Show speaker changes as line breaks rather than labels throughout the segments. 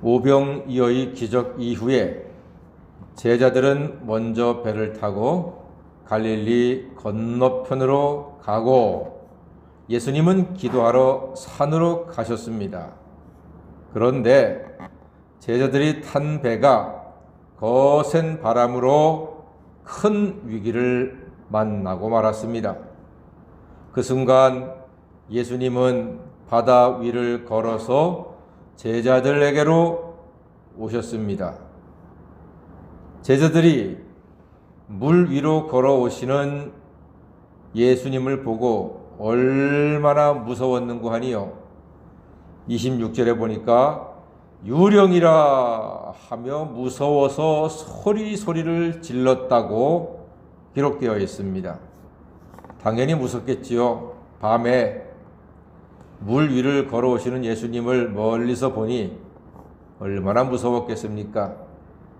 오병이어의 기적 이후에 제자들은 먼저 배를 타고 갈릴리 건너편으로 가고 예수님은 기도하러 산으로 가셨습니다. 그런데 제자들이 탄 배가 거센 바람으로 큰 위기를 만나고 말았습니다. 그 순간 예수님은 바다 위를 걸어서 제자들에게로 오셨습니다. 제자들이 물 위로 걸어오시는 예수님을 보고 얼마나 무서웠는고 하니요. 26절에 보니까 유령이라 하며 무서워서 소리를 질렀다고 기록되어 있습니다. 당연히 무섭겠지요. 밤에 물 위를 걸어오시는 예수님을 멀리서 보니 얼마나 무서웠겠습니까?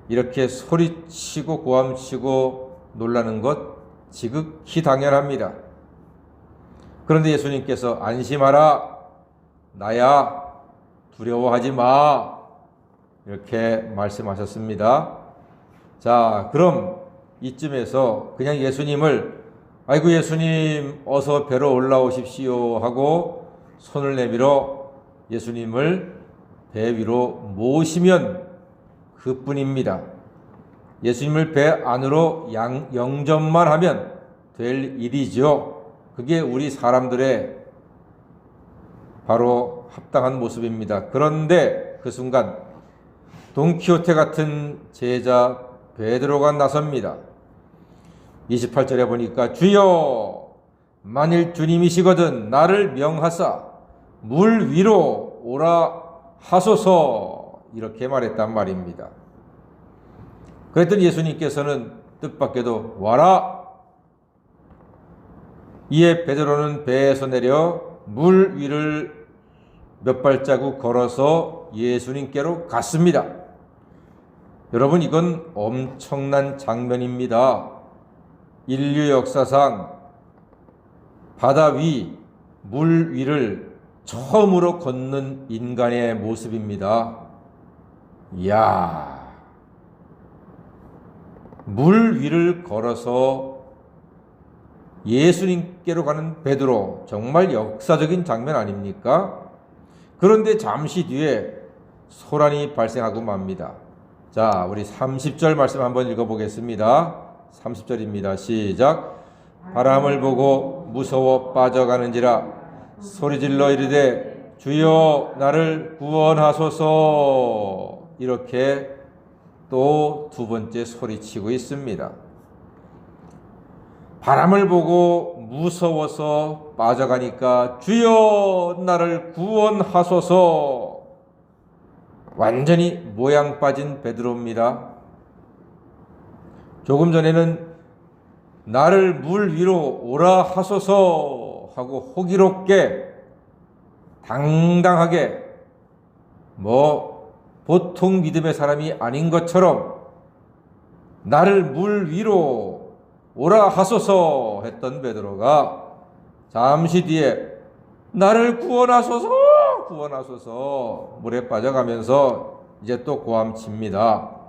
이렇게 소리치고 고함치고 놀라는 것 지극히 당연합니다. 그런데 예수님께서 안심하라, 나야, 두려워하지 마, 이렇게 말씀하셨습니다. 자, 그럼 이쯤에서 그냥 예수님을 아이고 예수님 어서 배로 올라오십시오 하고 손을 내밀어 예수님을 배 위로 모시면 그뿐입니다. 예수님을 배 안으로 영접만 하면 될 일이죠. 그게 우리 사람들의 바로 합당한 모습입니다. 그런데 그 순간 돈키호테 같은 제자 베드로가 나섭니다. 28절에 보니까 주여 만일 주님이시거든 나를 명하사 물 위로 오라 하소서, 이렇게 말했단 말입니다. 그랬더니 예수님께서는 뜻밖에도 와라. 이에 베드로는 배에서 내려 물 위를 몇 발자국 걸어서 예수님께로 갔습니다. 여러분, 이건 엄청난 장면입니다. 인류 역사상 바다 위, 물 위를 처음으로 걷는 인간의 모습입니다. 이야, 물 위를 걸어서 예수님께로 가는 베드로, 정말 역사적인 장면 아닙니까? 그런데 잠시 뒤에 소란이 발생하고 맙니다. 자, 우리 30절 말씀 한번 읽어보겠습니다. 30절입니다. 시작. 바람을 보고 무서워 빠져가는지라 소리질러 이르되 주여 나를 구원하소서, 이렇게 또 두 번째 소리치고 있습니다. 바람을 보고 무서워서 빠져가니까 주여 나를 구원하소서, 완전히 모양 빠진 베드로입니다. 조금 전에는 나를 물 위로 오라 하소서 하고 호기롭게 당당하게 보통 믿음의 사람이 아닌 것처럼 나를 물 위로 오라 하소서 했던 베드로가 잠시 뒤에 나를 구원하소서 물에 빠져가면서 이제 또 고함칩니다.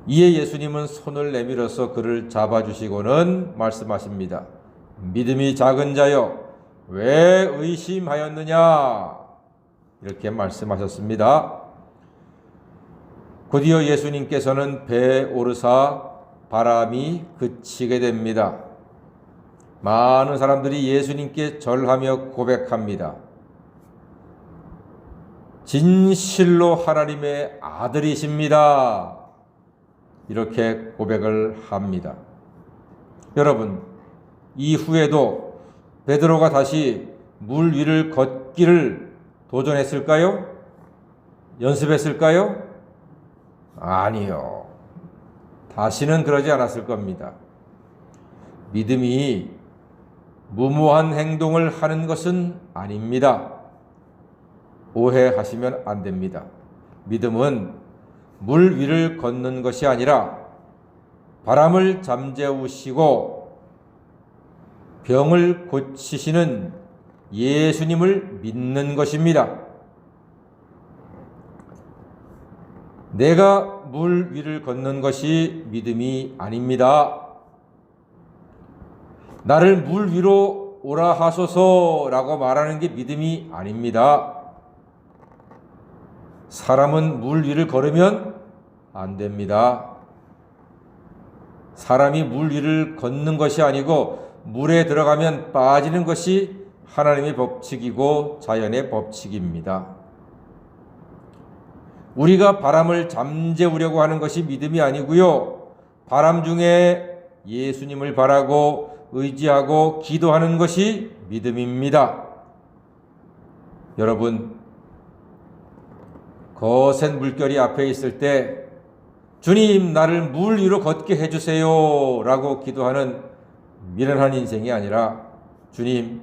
이에 예수님은 손을 내밀어서 그를 잡아주시고는 말씀하십니다. 믿음이 작은 자여 왜 의심하였느냐, 이렇게 말씀하셨습니다. 곧이어 예수님께서는 배에 오르사 바람이 그치게 됩니다. 많은 사람들이 예수님께 절하며 고백합니다. 진실로 하나님의 아들이십니다, 이렇게 고백을 합니다. 여러분, 이후에도 베드로가 다시 물 위를 걷기를 도전했을까요? 연습했을까요? 아니요. 다시는 그러지 않았을 겁니다. 믿음이 무모한 행동을 하는 것은 아닙니다. 오해하시면 안 됩니다. 믿음은 물 위를 걷는 것이 아니라 바람을 잠재우시고 병을 고치시는 예수님을 믿는 것입니다. 내가 물 위를 걷는 것이 믿음이 아닙니다. 나를 물 위로 오라 하소서라고 말하는 게 믿음이 아닙니다. 사람은 물 위를 걸으면 안 됩니다. 사람이 물 위를 걷는 것이 아니고 물에 들어가면 빠지는 것이 하나님의 법칙이고 자연의 법칙입니다. 우리가 바람을 잠재우려고 하는 것이 믿음이 아니고요. 바람 중에 예수님을 바라고 의지하고 기도하는 것이 믿음입니다. 여러분, 거센 물결이 앞에 있을 때 주님, 나를 물 위로 걷게 해주세요 라고 기도하는 미련한 인생이 아니라 주님,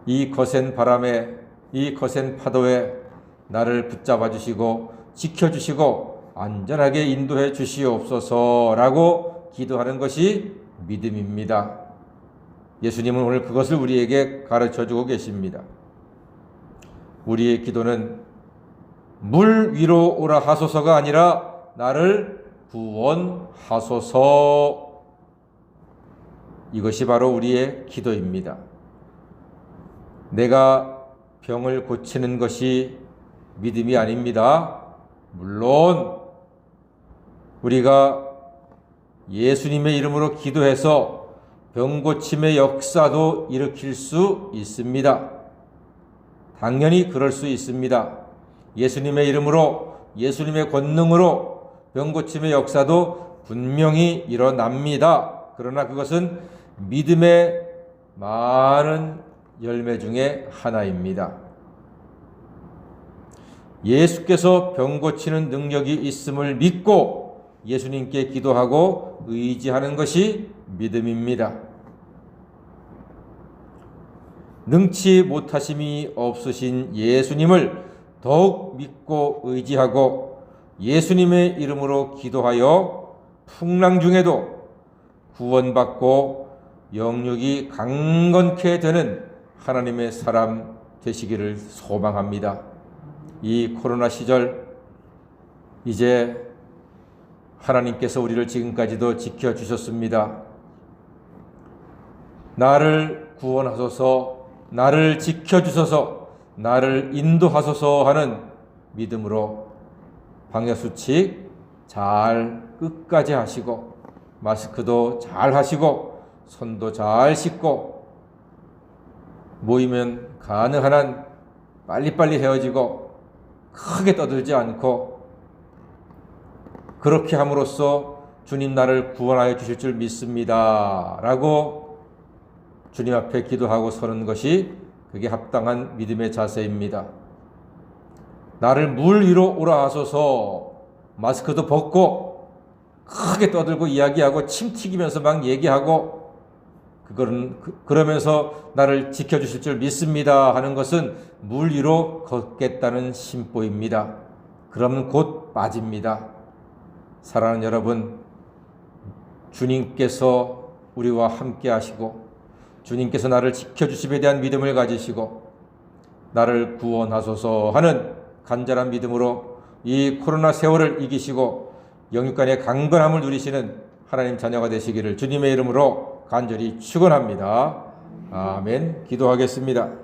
이 거센 바람에, 이 거센 파도에 나를 붙잡아 주시고 지켜주시고 안전하게 인도해 주시옵소서라고 기도하는 것이 믿음입니다. 예수님은 오늘 그것을 우리에게 가르쳐주고 계십니다. 우리의 기도는 물 위로 오라 하소서가 아니라 나를 구원하소서. 이것이 바로 우리의 기도입니다. 내가 병을 고치는 것이 믿음이 아닙니다. 물론 우리가 예수님의 이름으로 기도해서 병 고침의 역사도 일으킬 수 있습니다. 당연히 그럴 수 있습니다. 예수님의 이름으로, 예수님의 권능으로 병 고침의 역사도 분명히 일어납니다. 그러나 그것은 믿음의 많은 열매 중에 하나입니다. 예수께서 병 고치는 능력이 있음을 믿고 예수님께 기도하고 의지하는 것이 믿음입니다. 능치 못하심이 없으신 예수님을 더욱 믿고 의지하고 예수님의 이름으로 기도하여 풍랑 중에도 구원받고 영육이 강건케 되는 하나님의 사람 되시기를 소망합니다. 이 코로나 시절 이제 하나님께서 우리를 지금까지도 지켜주셨습니다. 나를 구원하소서, 나를 지켜주소서, 나를 인도하소서 하는 믿음으로 방역수칙 잘 끝까지 하시고 마스크도 잘 하시고 손도 잘 씻고 모이면 가능한 한 빨리빨리 헤어지고 크게 떠들지 않고 그렇게 함으로써 주님 나를 구원하여 주실 줄 믿습니다 라고 주님 앞에 기도하고 서는 것이 그게 합당한 믿음의 자세입니다. 나를 물 위로 오라 하소서. 마스크도 벗고 크게 떠들고 이야기하고 침 튀기면서 막 얘기하고 그러면서 나를 지켜주실 줄 믿습니다 하는 것은 물 위로 걷겠다는 심보입니다. 그러면 곧 빠집니다. 사랑하는 여러분, 주님께서 우리와 함께 하시고 주님께서 나를 지켜주심에 대한 믿음을 가지시고 나를 구원하소서 하는 간절한 믿음으로 이 코로나 세월을 이기시고 영육간의 강건함을 누리시는 하나님 자녀가 되시기를 주님의 이름으로 간절히 축원합니다. 아멘. 기도하겠습니다.